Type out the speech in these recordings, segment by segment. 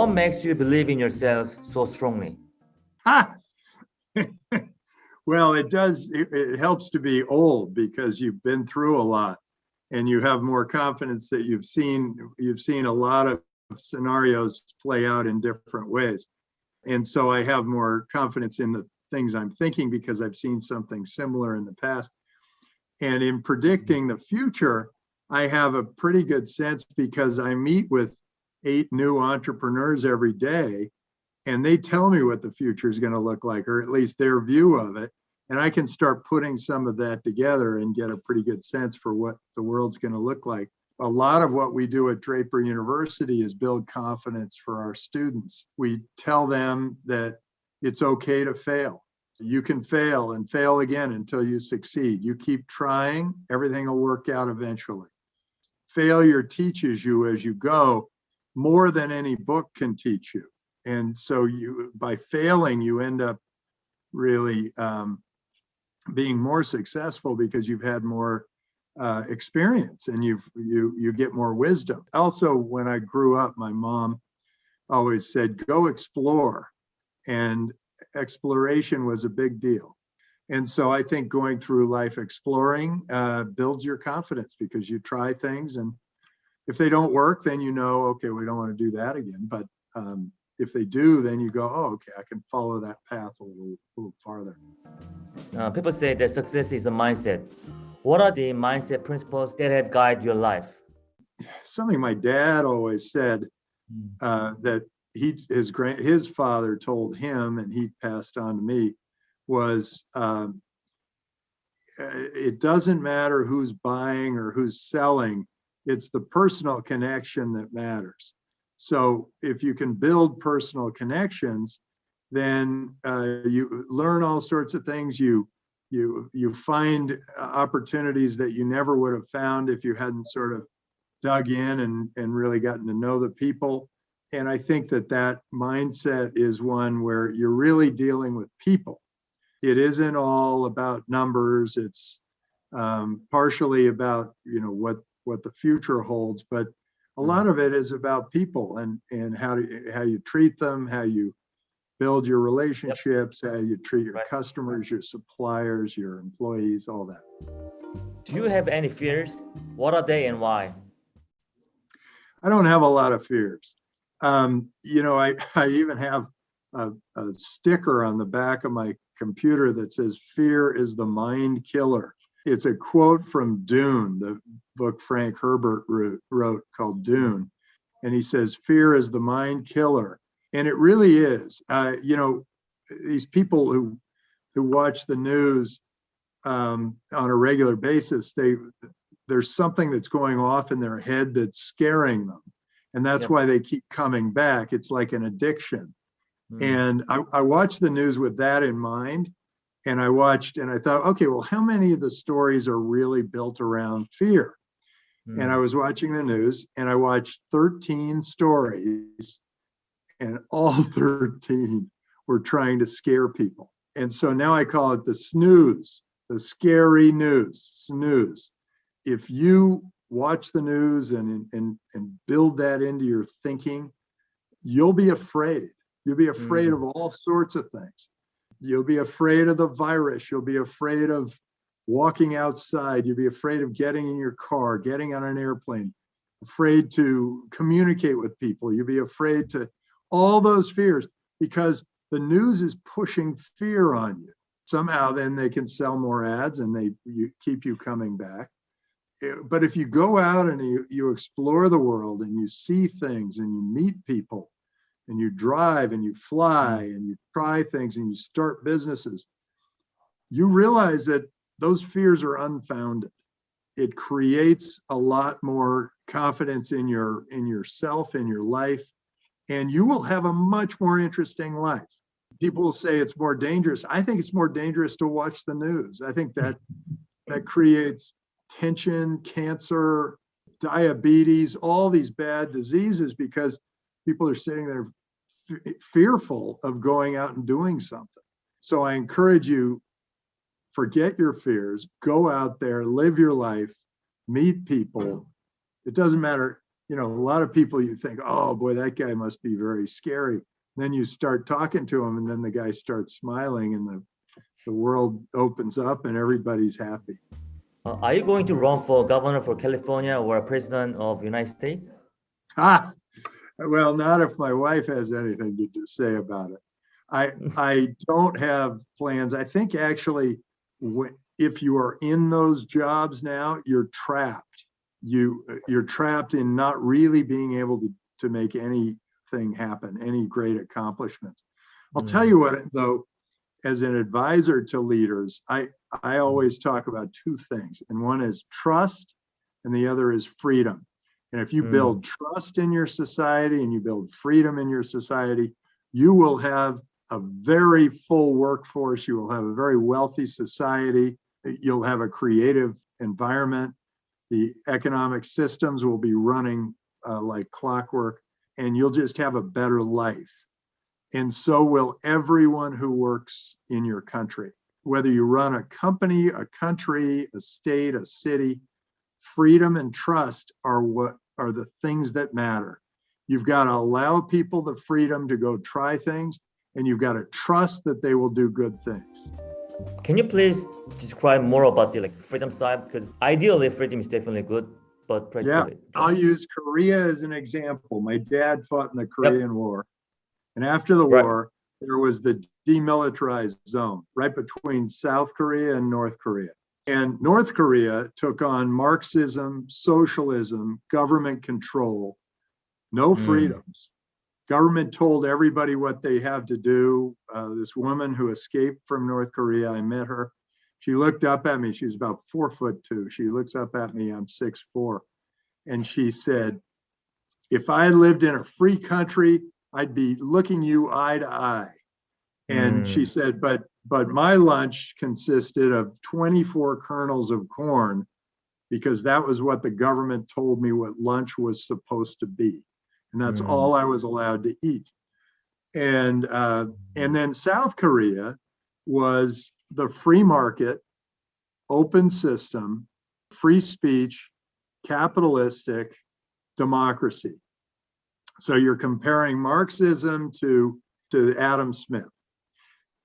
What makes you believe in yourself so strongly? Ha! Well, it helps to be old because you've been through a lot and you have more confidence that you've seen a lot of scenarios play out in different ways. And so I have more confidence in the things I'm thinking because I've seen something similar in the past. And in predicting the future, I have a pretty good sense because I meet with 8 new entrepreneurs every day, and they tell me what the future is going to look like, or at least their view of it. And I can start putting some of that together and get a pretty good sense for what the world's going to look like. A lot of what we do at Draper University is build confidence for our students. We tell them that it's okay to fail. You can fail and fail again until you succeed. You keep trying, everything will work out eventually. Failure teaches you as you go more than any book can teach you. And so by failing, you end up really being more successful because you've had more experience and you get more wisdom. Also, when I grew up, my mom always said, go explore. And exploration was a big deal. And so I think going through life exploring builds your confidence because you try things. And if they don't work, then you know, okay, we don't want to do that again. But if they do, then you go, oh, okay, I can follow that path a little farther. People say that success is a mindset. What are the mindset principles that have guided your life? Something my dad always said that his father told him, and he passed on to me, was it doesn't matter who's buying or who's selling. It's the personal connection that matters. So if you can build personal connections, then you learn all sorts of things. You find opportunities that you never would have found if you hadn't sort of dug in and really gotten to know the people. And I think that mindset is one where you're really dealing with people. It isn't all about numbers. It's partially about what the future holds, but a lot of it is about people and how you treat them, how you build your relationships, how you treat your customers, your suppliers, your employees, all that. Do you have any fears? What are they and why? I don't have a lot of fears. I even have a sticker on the back of my computer that says, "Fear is the mind killer." It's a quote from Dune, the book Frank Herbert wrote called Dune. And he says, "Fear is the mind killer." And it really is. These people who watch the news on a regular basis, there's something that's going off in their head that's scaring them. And that's why they keep coming back. It's like an addiction. And I watched the news with that in mind. And I thought, okay, well, how many of the stories are really built around fear? And I was watching the news and I watched 13 stories and all 13 were trying to scare people. And so now I call it the snooze, the scary news, snooze. If you watch the news and build that into your thinking, you'll be afraid. You'll be afraid of all sorts of things. You'll be afraid of the virus. You'll be afraid of walking outside. You'll be afraid of getting in your car, getting on an airplane, afraid to communicate with people. You'll be afraid to all those fears because the news is pushing fear on you. Somehow then they can sell more ads and you keep you coming back. But if you go out and you explore the world and you see things and you meet people and you drive and you fly and you try things and you start businesses, you realize that those fears are unfounded. It creates a lot more confidence in yourself, in your life, and you will have a much more interesting life. People will say it's more dangerous. I think it's more dangerous to watch the news. I think that creates tension, cancer, diabetes, all these bad diseases because people are sitting there fearful of going out and doing something. So I encourage you, forget your fears, go out there, live your life, meet people. It doesn't matter, a lot of people, you think, oh boy, that guy must be very scary. Then you start talking to him, and then the guy starts smiling, and the world opens up and everybody's happy. Are you going to run for governor for California or president of United States? Ah, well, not if my wife has anything to say about it. I don't have plans. I think actually, if you are in those jobs now, you're trapped. You're trapped in not really being able to make anything happen, any great accomplishments. I'll tell you what, though, as an advisor to leaders, I always talk about two things, and one is trust, and the other is freedom. And if you build trust in your society and you build freedom in your society, you will have a very full workforce. You will have a very wealthy society. You'll have a creative environment. The economic systems will be running like clockwork, and you'll just have a better life. And so will everyone who works in your country. Whether you run a company, a country, a state, a city, freedom and trust are what are the things that matter. You've got to allow people the freedom to go try things, and you've got to trust that they will do good things. Can you please describe more about the freedom side? Because ideally, freedom is definitely good, but practically. Yeah, I'll use Korea as an example. My dad fought in the Korean War, and after the war, there was the demilitarized zone right between South Korea and North Korea. And North Korea took on Marxism, socialism, government control, no freedoms. Government told everybody what they had to do. This woman who escaped from North Korea, I met her. She looked up at me. She's about 4'2". She looks up at me. I'm 6'4". And she said, if I lived in a free country, I'd be looking you eye to eye. And she said, but my lunch consisted of 24 kernels of corn, because that was what the government told me what lunch was supposed to be. And that's all I was allowed to eat. And then South Korea was the free market, open system, free speech, capitalistic democracy. So you're comparing Marxism to Adam Smith.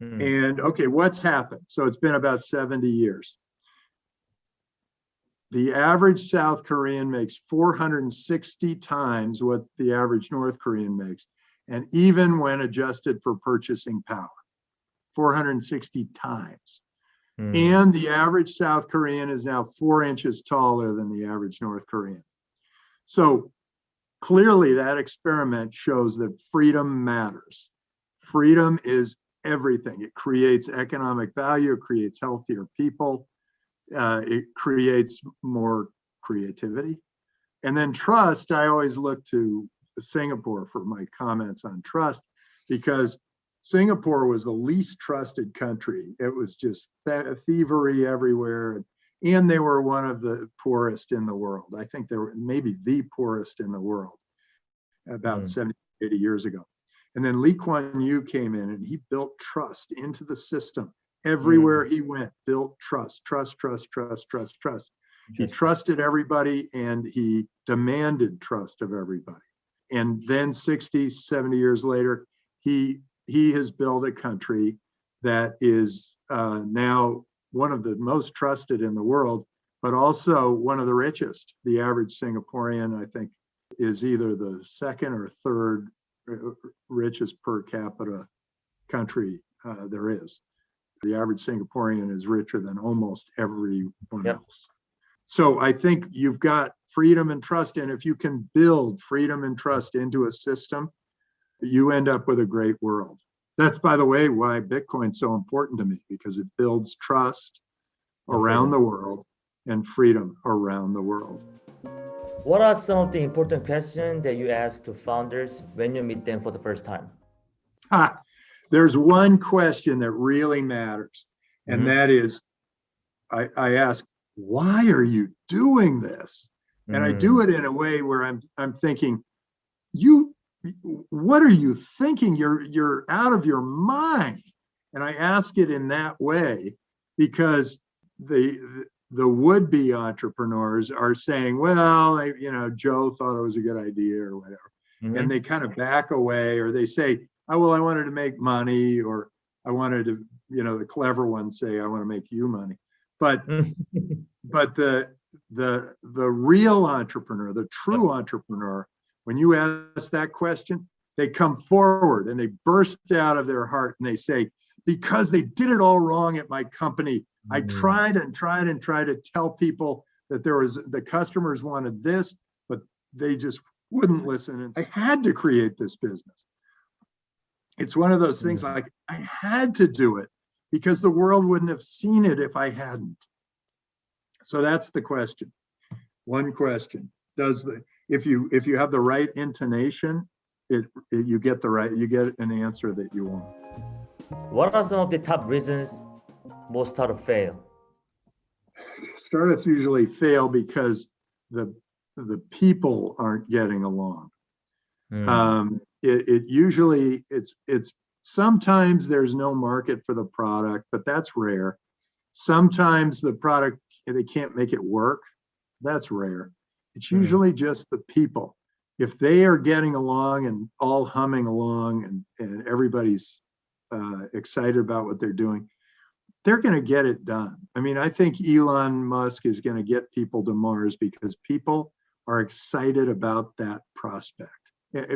And okay, what's happened? So it's been about 70 years. The average South Korean makes 460 times what the average North Korean makes. And even when adjusted for purchasing power, 460 times. And the average South Korean is now 4 inches taller than the average North Korean. So clearly that experiment shows that freedom matters. Freedom is everything. It creates economic value, it creates healthier people, it creates more creativity. And then trust, I always look to Singapore for my comments on trust, because Singapore was the least trusted country. It was just thievery everywhere. And they were one of the poorest in the world. I think they were maybe the poorest in the world about 70, 80 years ago. And then Lee Kuan Yew came in and he built trust into the system. Everywhere he went, built trust. He trusted everybody and he demanded trust of everybody. And then 60, 70 years later, he has built a country that is now one of the most trusted in the world, but also one of the richest. The average Singaporean, I think, is either the second or third richest per capita country there is. The average Singaporean is richer than almost everyone else. So I think you've got freedom and trust, and if you can build freedom and trust into a system, you end up with a great world. That's, by the way, why Bitcoin's so important to me, because it builds trust around the world and freedom around the world. What are some of the important questions that you ask to founders when you meet them for the first time? There's one question that really matters, and that is, I ask, why are you doing this? And I do it in a way where I'm thinking, what are you thinking? You're out of your mind. And I ask it in that way because the the would-be entrepreneurs are saying, well, Joe thought it was a good idea or whatever. And they kind of back away, or they say, oh, well, I wanted to make money, or I wanted to, the clever ones say, I want to make you money. But the real entrepreneur, the true entrepreneur, when you ask that question, they come forward and they burst out of their heart and they say, because they did it all wrong at my company, I tried and tried and tried to tell people that the customers wanted this, but they just wouldn't listen. And I had to create this business. It's one of those things like I had to do it because the world wouldn't have seen it if I hadn't. So that's the question. One question. If you have the right intonation, you get an answer that you want. What are some of the top reasons most startups fail? Startups usually fail because the people aren't getting along. It's sometimes there's no market for the product, but that's rare. Sometimes the product, they can't make it work. That's rare. It's usually just the people. If they are getting along and all humming along and everybody's excited about what they're doing, they're going to get it done. I mean, I think Elon Musk is going to get people to Mars because people are excited about that prospect.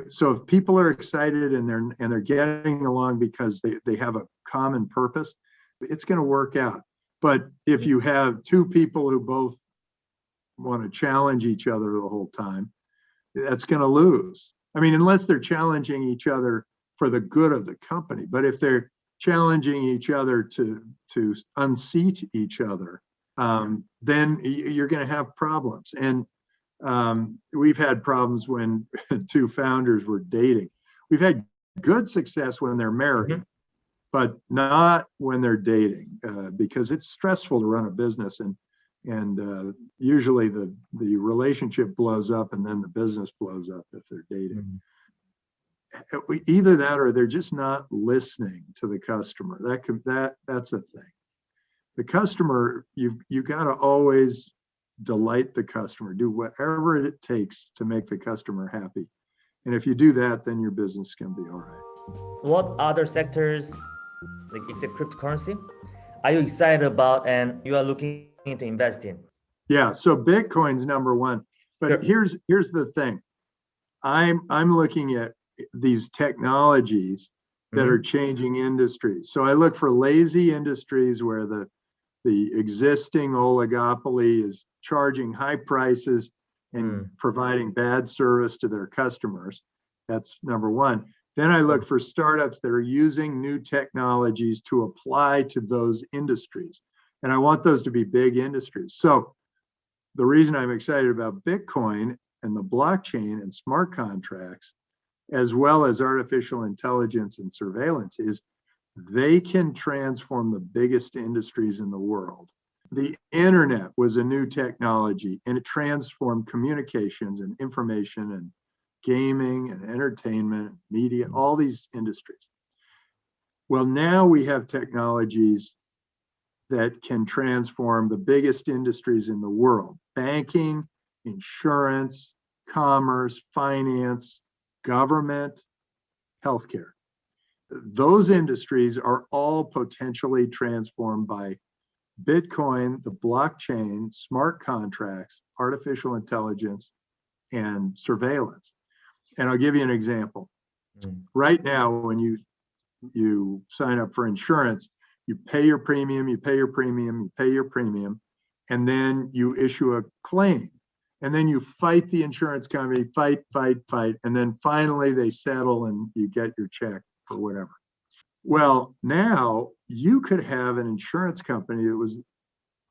So if people are excited and they're getting along because they have a common purpose, it's going to work out. But if you have two people who both want to challenge each other the whole time, that's going to lose. I mean, unless they're challenging each other for the good of the company. But if they're challenging each other to unseat each other, then you're going to have problems. And we've had problems when two founders were dating. We've had good success when they're married, but not when they're dating, because it's stressful to run a business, and usually the relationship blows up and then the business blows up if they're dating. Either that or they're just not listening to the customer. That's a thing. The customer, you got to always delight the customer. Do whatever it takes to make the customer happy. And if you do that, then your business can be all right. What other sectors, like except cryptocurrency, are you excited about and you are looking into investing? Yeah, so Bitcoin's number one. But here's the thing. I'm looking at these technologies that are changing industries. So I look for lazy industries where the existing oligopoly is charging high prices and providing bad service to their customers. That's number one. Then I look for startups that are using new technologies to apply to those industries. And I want those to be big industries. So the reason I'm excited about Bitcoin and the blockchain and smart contracts, as well as artificial intelligence and surveillance, is they can transform the biggest industries in the world. The internet was a new technology and it transformed communications and information and gaming and entertainment, media, all these industries. Well, now we have technologies that can transform the biggest industries in the world: banking, insurance, commerce, finance, government, healthcare. Those industries are all potentially transformed by Bitcoin, the blockchain, smart contracts, artificial intelligence, and surveillance. And I'll give you an example. Right now, when you sign up for insurance, you pay your premium, and then you issue a claim. And then you fight the insurance company, fight. And then finally they settle and you get your check or whatever. Well, now you could have an insurance company that was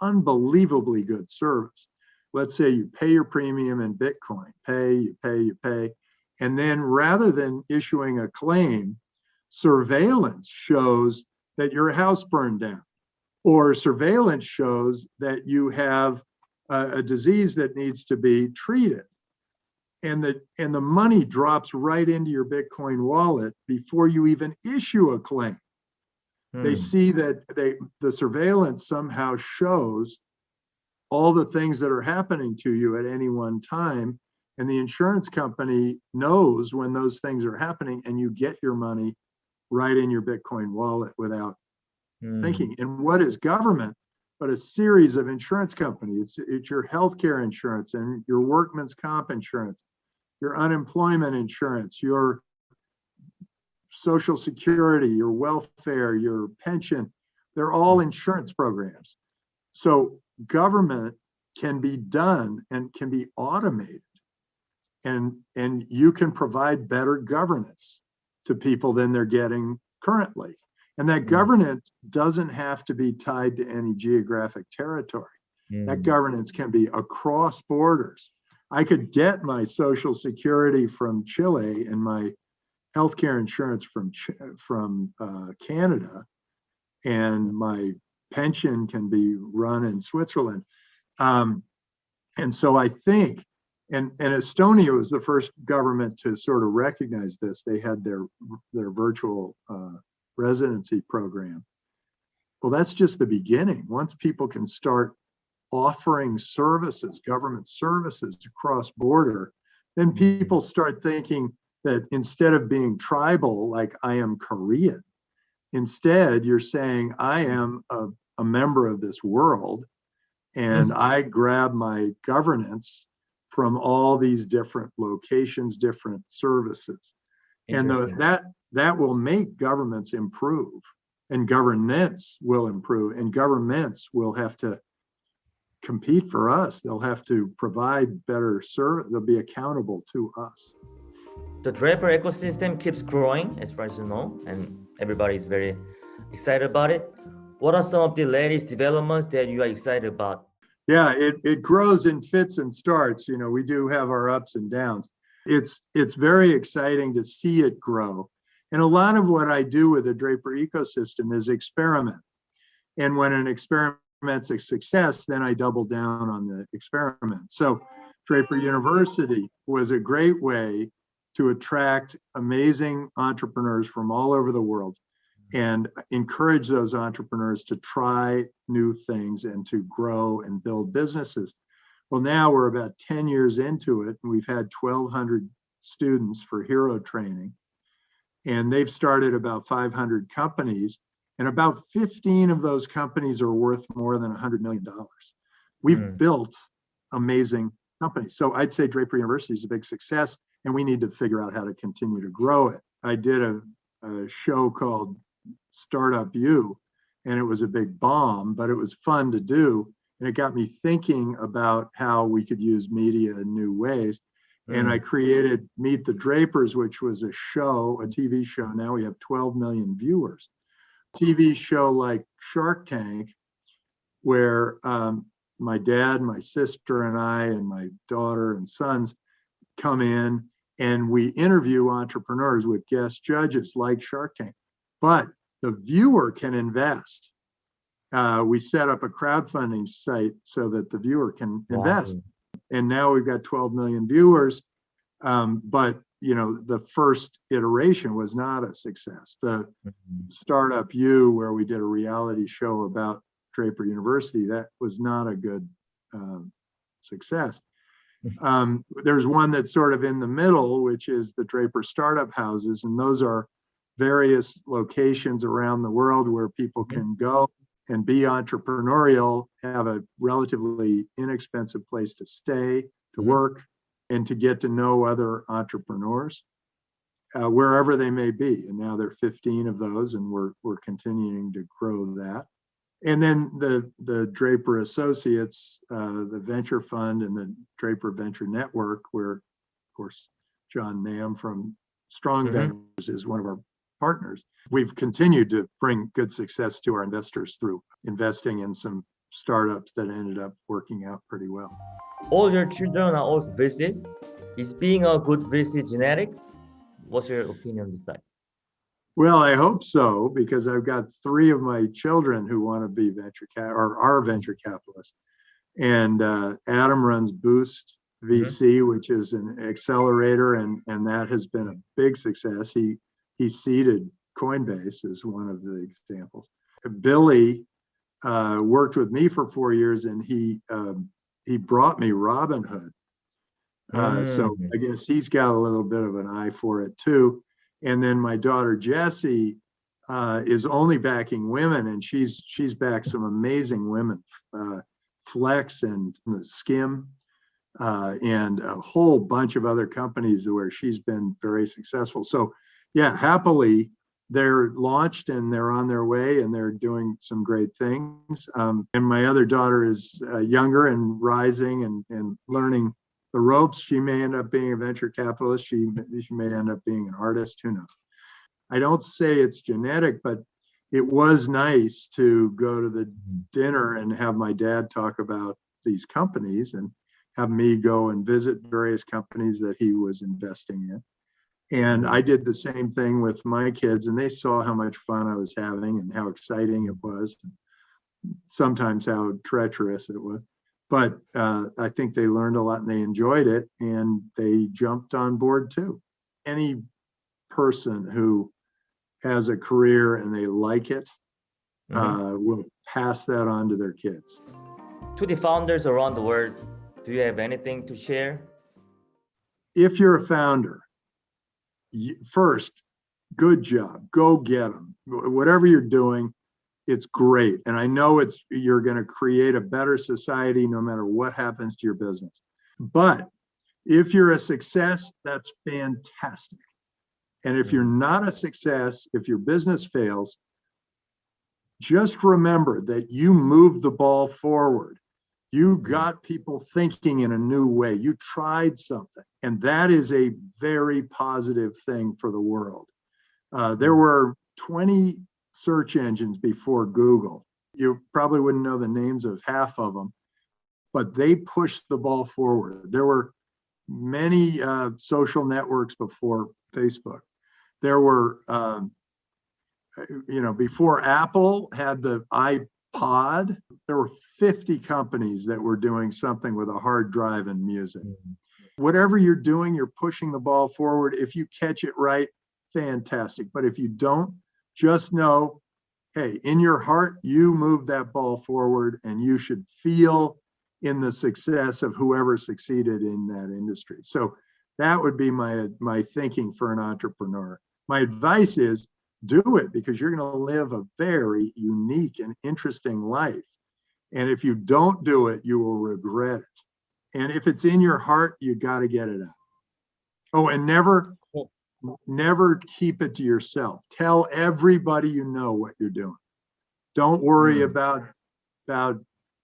unbelievably good service. Let's say you pay your premium in Bitcoin, you pay. And then rather than issuing a claim, surveillance shows that your house burned down, or surveillance shows that you have a disease that needs to be treated. And the money drops right into your Bitcoin wallet before you even issue a claim. They see that the surveillance somehow shows all the things that are happening to you at any one time. And the insurance company knows when those things are happening, and you get your money right in your Bitcoin wallet without thinking. And what is government but a series of insurance companies? It's your healthcare insurance and your workman's comp insurance, your unemployment insurance, your social security, your welfare, your pension. They're all insurance programs. So government can be done and can be automated, and you can provide better governance to people than they're getting currently. And that governance doesn't have to be tied to any geographic territory. That governance can be across borders. I could get my social security from Chile and my healthcare insurance from Canada, and my pension can be run in Switzerland. And so I think, and Estonia was the first government to sort of recognize this. They had their virtual residency program. Well, that's just the beginning. Once people can start offering services, government services across border, then people start thinking that instead of being tribal, like I am Korean, instead you're saying I am a member of this world, and I grab my governance from all these different locations, different services. And that will make governments improve, and governance will improve, and governments will have to compete for us. They'll have to provide better service. They'll be accountable to us. The Draper ecosystem keeps growing, as far as you know, and everybody's very excited about it. What are some of the latest developments that you are excited about? Yeah, it grows in fits and starts. You know, we do have our ups and downs. It's very exciting to see it grow. And a lot of what I do with the Draper ecosystem is experiment. And when an experiment's a success, then I double down on the experiment. So Draper University was a great way to attract amazing entrepreneurs from all over the world and encourage those entrepreneurs to try new things and to grow and build businesses. Well, now we're about 10 years into it, and we've had 1,200 students for hero training, and they've started about 500 companies, and about 15 of those companies are worth more than $100 million. We've built amazing companies. So I'd say Draper University is a big success, and we need to figure out how to continue to grow it. I did a show called Startup U, and it was a big bomb, but it was fun to do. And it got me thinking about how we could use media in new ways. And I created Meet the Drapers, which was a show, a TV show. Now we have 12 million viewers. TV show like Shark Tank, where my dad, my sister, and I, and my daughter and sons come in, and we interview entrepreneurs with guest judges like Shark Tank. But the viewer can invest. We set up a crowdfunding site so that the viewer can invest. And now we've got 12 million viewers. But you know, the first iteration was not a success. The Startup U, where we did a reality show about Draper University, that was not a good success. There's one that's sort of in the middle, which is the Draper Startup Houses, and those are various locations around the world where people can go and be entrepreneurial, have a relatively inexpensive place to stay, to work, and to get to know other entrepreneurs wherever they may be. And now there are 15 of those, and we're continuing to grow that. And then the Draper Associates, the venture fund, and the Draper Venture Network, where, of course, John Nam from Strong Ventures is one of our partners. We've continued to bring good success to our investors through investing in some startups that ended up working out pretty well. All your children are also VC. Is being a good VC genetic? What's your opinion on this side? Well, I hope so, because I've got 3 of my children who want to be are venture capitalists. And Adam runs Boost VC, which is an accelerator, and that has been a big success. He seeded Coinbase as one of the examples. Billy worked with me for 4 years, and he brought me Robinhood. So I guess he's got a little bit of an eye for it too. And then my daughter Jessie is only backing women, and she's backed some amazing women, Flex and Skim, and a whole bunch of other companies where she's been very successful. So yeah, happily they're launched and they're on their way and they're doing some great things. And my other daughter is younger and rising and learning the ropes. She may end up being a venture capitalist. She may end up being an artist. Who knows? I don't say it's genetic, but it was nice to go to the dinner and have my dad talk about these companies and have me go and visit various companies that he was investing in. And I did the same thing with my kids, and they saw how much fun I was having and how exciting it was, and sometimes how treacherous it was. But I think they learned a lot and they enjoyed it, and they jumped on board too. Any person who has a career and they like it will pass that on to their kids. To the founders around the world, do you have anything to share? If you're a founder, first, good job. Go get them. Whatever you're doing, it's great. And I know you're going to create a better society no matter what happens to your business. But if you're a success, that's fantastic. And if you're not a success, if your business fails, just remember that you moved the ball forward. You got people thinking in a new way. You tried something. And that is a very positive thing for the world. There were 20 search engines before Google. You probably wouldn't know the names of half of them, but they pushed the ball forward. There were many social networks before Facebook. There were, before Apple had the iPod, there were 50 companies that were doing something with a hard drive and music. Whatever you're doing, you're pushing the ball forward. If you catch it right, fantastic. But if you don't, just know, hey, in your heart, you moved that ball forward, and you should feel in the success of whoever succeeded in that industry. So that would be my thinking for an entrepreneur. My advice is do it, because you're going to live a very unique and interesting life. And if you don't do it, you will regret it. And if it's in your heart, you got to get it out. Oh, and never keep it to yourself. Tell everybody you know what you're doing. Don't worry about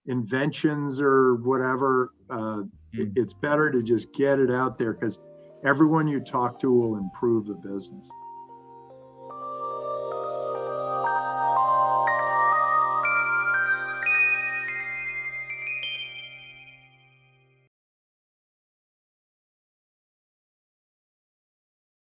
inventions or whatever. It's better to just get it out there, because everyone you talk to will improve the business.